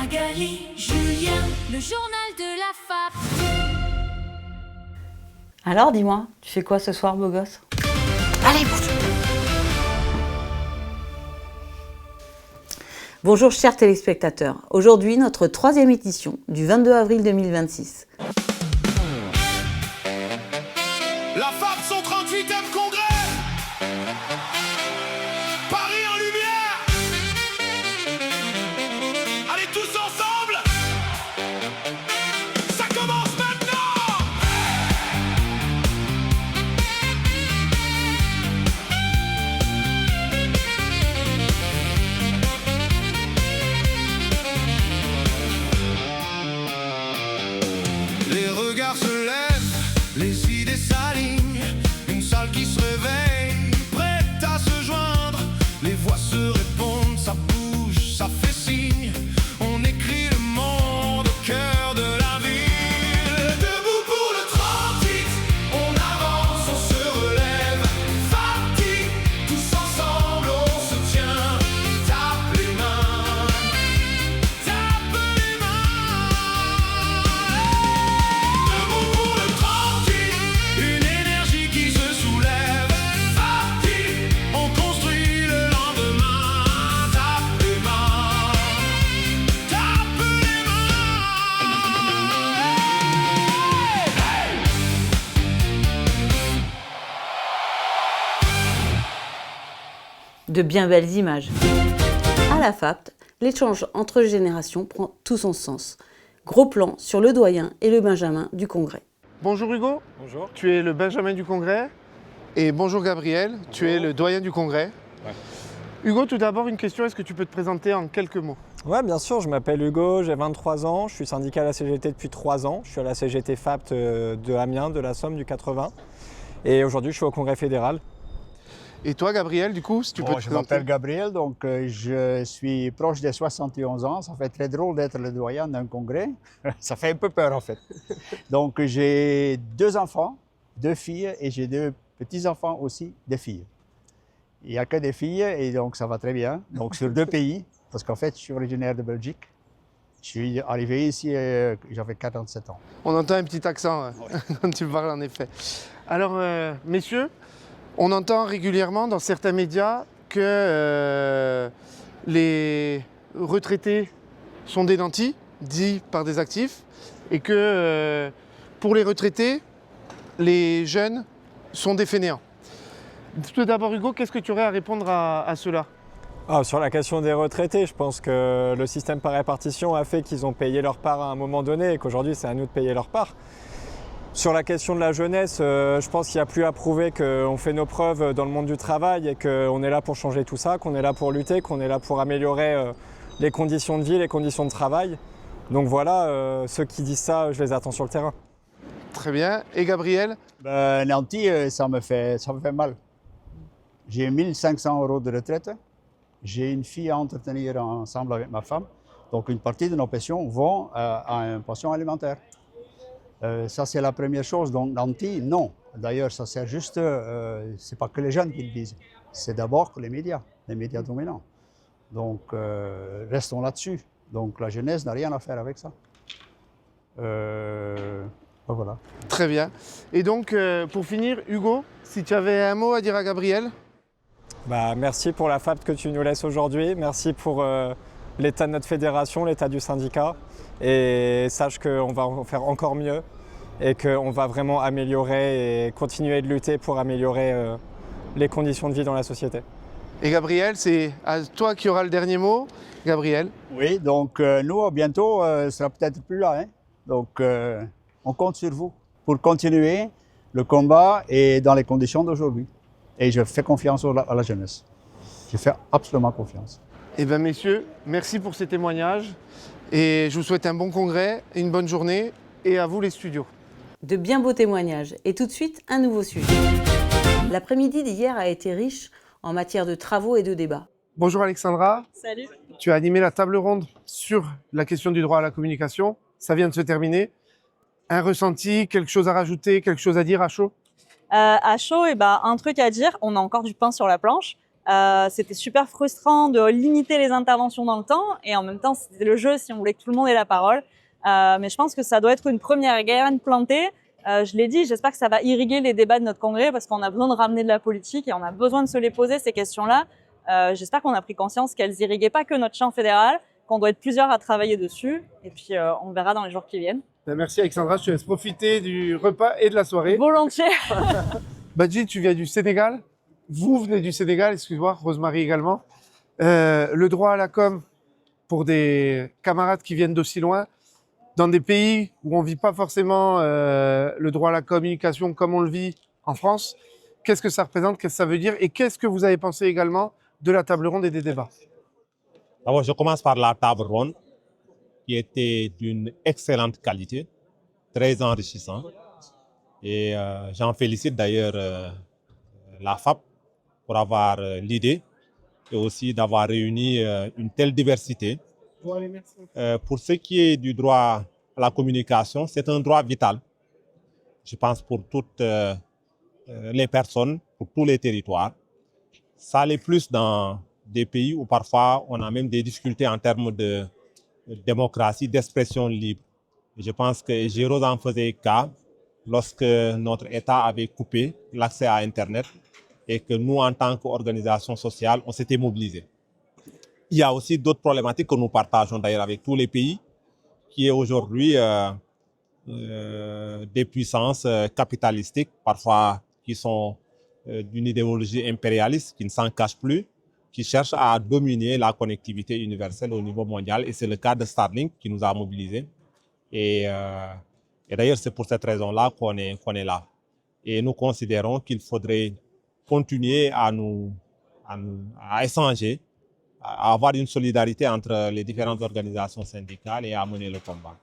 Magali, Julien, le journal de la FAP. Alors, dis-moi, tu fais quoi ce soir, beau gosse? Allez, bouge. Bonjour chers téléspectateurs, aujourd'hui notre 3e édition du 22 avril 2026. La FAP, son 38e congrès. Paris en lumière. Allez tous ensemble. Ça commence maintenant. Les regards se lèvent, les idées s'alignent, une salle qui se réveille, prête à se joindre. Les voix se répondent, ça bouge, ça fait signe. On écrit le monde au cœur de la ville. Debout pour le 38, on avance, on se relève. Fatigue, tous ensemble, on se tient. Tape les mains, tape les mains. Debout pour le 38, une énergie qui se soulève. Fatigue, on construit le lendemain. Tape les mains, tape les mains. De bien belles images. À la FAP, l'échange entre générations prend tout son sens. Gros plan sur le doyen et le benjamin du congrès. Bonjour Hugo. Bonjour. Tu es le benjamin du congrès. Et bonjour Gabriel, tu es le doyen du congrès. Ouais. Hugo, tout d'abord une question, est-ce que tu peux te présenter en quelques mots? Ouais, bien sûr, je m'appelle Hugo, j'ai 23 ans, je suis syndicat à la CGT depuis 3 ans. Je suis à la CGT FAPT de Amiens, de la Somme, du 80. Et aujourd'hui, je suis au congrès fédéral. Et toi Gabriel, du coup, si tu peux te Je présenter? m'appelle Gabriel, donc je suis proche des 71 ans. Ça fait très drôle d'être le doyen d'un congrès. Ça fait un peu peur en fait. Donc j'ai 2 enfants, 2 filles et j'ai 2 petits-enfants aussi, des filles. Il n'y a que des filles et donc ça va très bien. Donc sur 2 pays, parce qu'en fait je suis originaire de Belgique. Je suis arrivé ici, j'avais 47 ans. On entend un petit accent hein, quand tu parles en effet. Alors messieurs, on entend régulièrement dans certains médias que les retraités sont des nantis, dit par des actifs, et que pour les retraités, les jeunes sont des fainéants. Tout d'abord Hugo, qu'est-ce que tu aurais à répondre à cela? Sur la question des retraités, je pense que le système par répartition a fait qu'ils ont payé leur part à un moment donné et qu'aujourd'hui c'est à nous de payer leur part. Sur la question de la jeunesse, je pense qu'il n'y a plus à prouver qu'on fait nos preuves dans le monde du travail et qu'on est là pour changer tout ça, qu'on est là pour lutter, qu'on est là pour améliorer les conditions de vie, les conditions de travail. Donc voilà, ceux qui disent ça, je les attends sur le terrain. Très bien. Et Gabriel? Nanti, ça me fait mal. J'ai 1 500 € de retraite. J'ai une fille à entretenir ensemble avec ma femme. Donc une partie de nos pensions vont à une pension alimentaire. Ça, c'est la première chose. Donc, nanti, non. D'ailleurs, ça sert juste, c'est pas que les jeunes qui le disent, c'est d'abord les médias dominants. Donc, restons là-dessus. Donc, la jeunesse n'a rien à faire avec ça. Voilà. Très bien. Et donc, pour finir, Hugo, si tu avais un mot à dire à Gabriel? Merci pour la FAPT que tu nous laisses aujourd'hui. Merci pour l'état de notre fédération, l'état du syndicat. Et sache qu'on va en faire encore mieux et qu'on va vraiment améliorer et continuer de lutter pour améliorer les conditions de vie dans la société. Et Gabriel, c'est à toi qui aura le dernier mot. Gabriel? Oui, donc nous, bientôt, ce sera peut-être plus là. Hein. Donc, on compte sur vous pour continuer le combat et dans les conditions d'aujourd'hui. Et je fais confiance à la jeunesse. Je fais absolument confiance. Eh bien, messieurs, merci pour ces témoignages. Et je vous souhaite un bon congrès, une bonne journée. Et à vous les studios. De bien beaux témoignages. Et tout de suite, un nouveau sujet. L'après-midi d'hier a été riche en matière de travaux et de débats. Bonjour Alexandra. Salut. Tu as animé la table ronde sur la question du droit à la communication. Ça vient de se terminer. Un ressenti, quelque chose à rajouter, quelque chose à dire à chaud? À chaud, un truc à dire, on a encore du pain sur la planche. C'était super frustrant de limiter les interventions dans le temps et en même temps c'était le jeu si on voulait que tout le monde ait la parole. Mais je pense que ça doit être une première graine plantée. Je l'ai dit, j'espère que ça va irriguer les débats de notre congrès parce qu'on a besoin de ramener de la politique et on a besoin de se les poser ces questions-là. J'espère qu'on a pris conscience qu'elles irriguaient pas que notre champ fédéral, qu'on doit être plusieurs à travailler dessus et puis on verra dans les jours qui viennent. Merci Alexandra, je te laisse profiter du repas et de la soirée. Volontiers. Badji, tu viens du Sénégal. Vous venez du Sénégal, excuse-moi, Rosemary également. Le droit à la com pour des camarades qui viennent d'aussi loin, dans des pays où on ne vit pas forcément le droit à la communication comme on le vit en France, qu'est-ce que ça représente, qu'est-ce que ça veut dire et qu'est-ce que vous avez pensé également de la table ronde et des débats? D'abord, je commence par la table ronde qui était d'une excellente qualité, très enrichissante. Et j'en félicite d'ailleurs la FAP pour avoir l'idée et aussi d'avoir réuni une telle diversité. Pour ce qui est du droit à la communication, c'est un droit vital, je pense, pour toutes les personnes, pour tous les territoires. Ça l'est plus dans des pays où parfois on a même des difficultés en termes de démocratie, d'expression libre. Et je pense que Géros en faisait cas lorsque notre État avait coupé l'accès à Internet et que nous, en tant qu'organisation sociale, on s'était mobilisés. Il y a aussi d'autres problématiques que nous partageons d'ailleurs avec tous les pays, qui est aujourd'hui des puissances capitalistiques, parfois qui sont d'une idéologie impérialiste, qui ne s'en cachent plus, qui cherchent à dominer la connectivité universelle au niveau mondial. Et c'est le cas de Starlink qui nous a mobilisés. Et d'ailleurs, c'est pour cette raison-là qu'on est là. Et nous considérons qu'il faudrait continuer à échanger, à avoir une solidarité entre les différentes organisations syndicales et à mener le combat.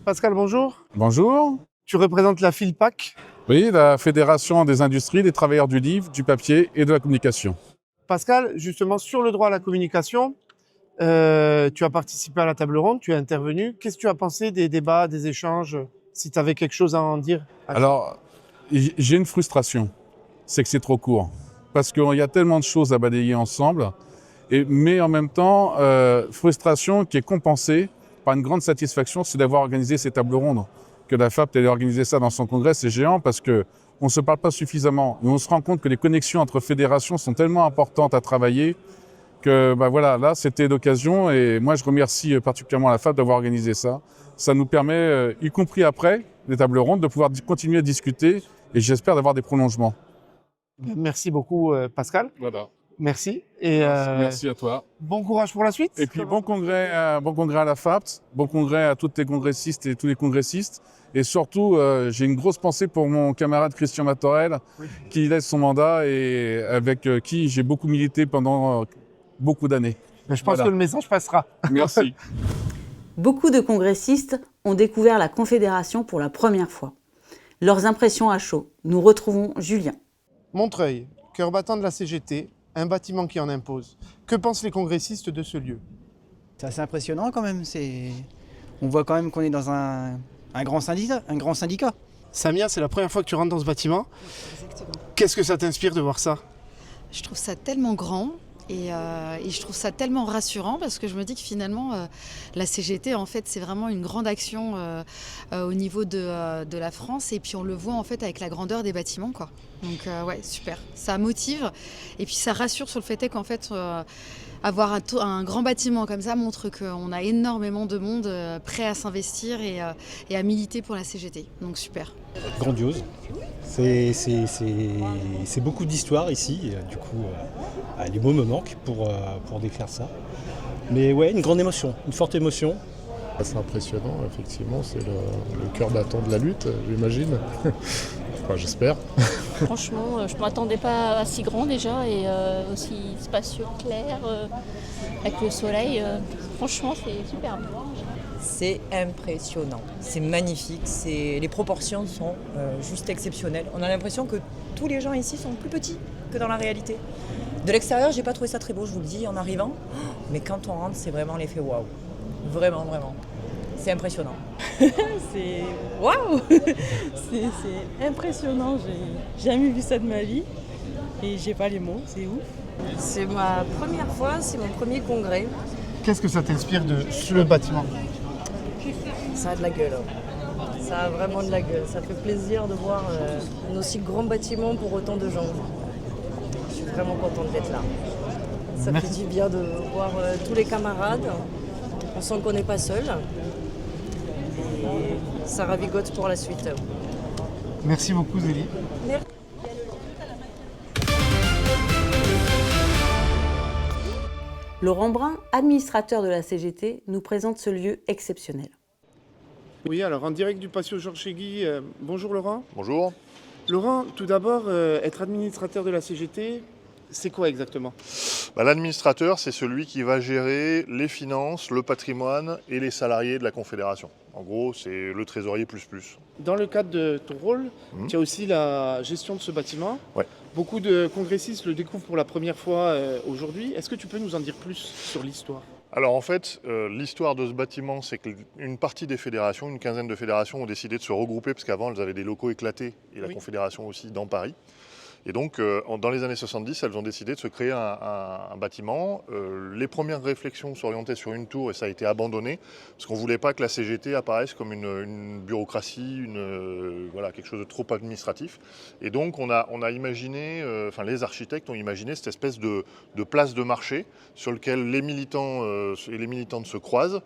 Pascal, bonjour. Bonjour. Tu représentes la FILPAC. Oui, la Fédération des industries, des travailleurs du livre, du papier et de la communication. Pascal, justement, sur le droit à la communication, tu as participé à la table ronde, tu es intervenu. Qu'est-ce que tu as pensé des débats, des échanges, si tu avais quelque chose à en dire? Alors, j'ai une frustration, c'est que c'est trop court. Parce qu'il y a tellement de choses à balayer ensemble, mais en même temps, frustration qui est compensée par une grande satisfaction, c'est d'avoir organisé ces tables rondes. Que la FAP ait organisé ça dans son congrès, c'est géant parce qu'on ne se parle pas suffisamment. Et on se rend compte que les connexions entre fédérations sont tellement importantes à travailler que voilà, là, c'était l'occasion. Et moi, je remercie particulièrement la FAP d'avoir organisé ça. Ça nous permet, y compris après les tables rondes, de pouvoir continuer à discuter et j'espère d'avoir des prolongements. Merci beaucoup, Pascal. Voilà. Merci. Et merci à toi. Bon courage pour la suite. Et puis bon congrès à la FAP, bon congrès à toutes les congressistes et tous les congressistes. Et surtout, j'ai une grosse pensée pour mon camarade Christian Matorel, qui laisse son mandat et avec qui j'ai beaucoup milité pendant beaucoup d'années. Je pense que le message passera. Merci. Beaucoup de congressistes ont découvert la Confédération pour la première fois. Leurs impressions à chaud. Nous retrouvons Julien. Montreuil, cœur battant de la CGT, un bâtiment qui en impose. Que pensent les congressistes de ce lieu? C'est assez impressionnant quand même. On voit quand même qu'on est dans un grand syndicat. Samia, c'est la première fois que tu rentres dans ce bâtiment. Exactement. Qu'est-ce que ça t'inspire de voir ça? Je trouve ça tellement grand et je trouve ça tellement rassurant parce que je me dis que finalement la CGT en fait c'est vraiment une grande action au niveau de la France et puis on le voit en fait avec la grandeur des bâtiments quoi. Donc ouais, super, ça motive et puis ça rassure sur le fait qu'en fait avoir un grand bâtiment comme ça montre qu'on a énormément de monde prêt à s'investir et à militer pour la CGT. Donc super. Grandiose. C'est beaucoup d'histoire ici. Du coup, les mots me manquent pour décrire ça. Mais ouais, une grande émotion, une forte émotion. C'est impressionnant, effectivement. C'est le cœur battant de la lutte, j'imagine. Enfin, j'espère. Franchement, je ne m'attendais pas à si grand déjà et aussi spacieux, clair, avec le soleil. Franchement, c'est superbe. C'est impressionnant, c'est magnifique, les proportions sont juste exceptionnelles. On a l'impression que tous les gens ici sont plus petits que dans la réalité. De l'extérieur, j'ai pas trouvé ça très beau, je vous le dis, en arrivant. Mais quand on rentre, c'est vraiment l'effet waouh. Vraiment, vraiment. C'est impressionnant. C'est waouh. C'est impressionnant, j'ai jamais vu ça de ma vie. Et j'ai pas les mots, c'est ouf. C'est ma première fois, c'est mon premier congrès. Qu'est-ce que ça t'inspire de le bâtiment? Ça a de la gueule. Ça a vraiment de la gueule. Ça fait plaisir de voir un aussi grand bâtiment pour autant de gens. Je suis vraiment contente d'être là. Ça fait du bien de voir tous les camarades. On sent qu'on n'est pas seul. Et ça ravigote pour la suite. Merci beaucoup Zélie. Merci. Laurent Brun, administrateur de la CGT, nous présente ce lieu exceptionnel. Oui, alors en direct du patio Georges Chéguy. Bonjour Laurent. Bonjour. Laurent, tout d'abord, être administrateur de la CGT, c'est quoi exactement? L'administrateur, c'est celui qui va gérer les finances, le patrimoine et les salariés de la Confédération. En gros, c'est le trésorier plus. Dans le cadre de ton rôle, tu as aussi la gestion de ce bâtiment. Ouais. Beaucoup de congressistes le découvrent pour la première fois aujourd'hui. Est-ce que tu peux nous en dire plus sur l'histoire? Alors en fait, l'histoire de ce bâtiment, c'est qu'une partie des fédérations, une quinzaine de fédérations ont décidé de se regrouper, parce qu'avant elles avaient des locaux éclatés, et la Confédération aussi dans Paris. Et donc, dans les années 70, elles ont décidé de se créer un bâtiment. Les premières réflexions s'orientaient sur une tour et ça a été abandonné parce qu'on ne voulait pas que la CGT apparaisse comme une bureaucratie, quelque chose de trop administratif. Et donc, on a imaginé, les architectes ont imaginé cette espèce de place de marché sur lequel les militants et les militantes se croisent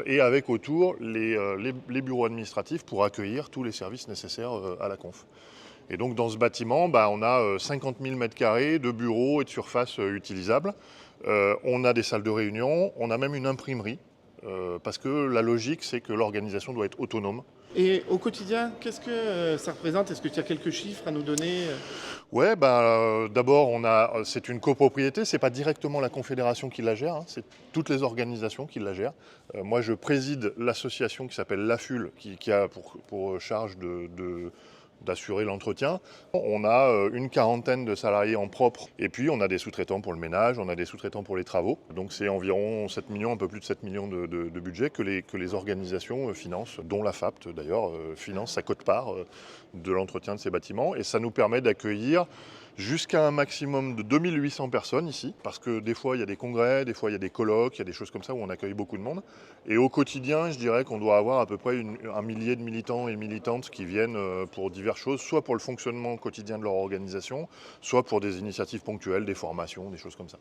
et avec autour les bureaux administratifs pour accueillir tous les services nécessaires à la conf. Et donc dans ce bâtiment, on a 50 000 m² de bureaux et de surfaces utilisables. On a des salles de réunion, on a même une imprimerie, parce que la logique, c'est que l'organisation doit être autonome. Et au quotidien, qu'est-ce que ça représente? Est-ce que tu as quelques chiffres à nous donner? Ouais, d'abord, c'est une copropriété, c'est pas directement la Confédération qui la gère, c'est toutes les organisations qui la gèrent. Moi, je préside l'association qui s'appelle l'AFUL, qui a pour charge d'assurer l'entretien. On a une quarantaine de salariés en propre et puis on a des sous-traitants pour le ménage, on a des sous-traitants pour les travaux. Donc c'est environ 7 millions, un peu plus de 7 millions de budget que les organisations financent, dont la FAPT d'ailleurs finance sa quote-part de l'entretien de ces bâtiments. Et ça nous permet d'accueillir jusqu'à un maximum de 2800 personnes ici, parce que des fois il y a des congrès, des fois il y a des colloques, il y a des choses comme ça où on accueille beaucoup de monde. Et au quotidien, je dirais qu'on doit avoir à peu près un millier de militants et militantes qui viennent pour diverses choses, soit pour le fonctionnement quotidien de leur organisation, soit pour des initiatives ponctuelles, des formations, des choses comme ça.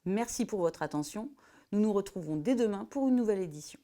Merci pour votre attention. Nous nous retrouvons dès demain pour une nouvelle édition.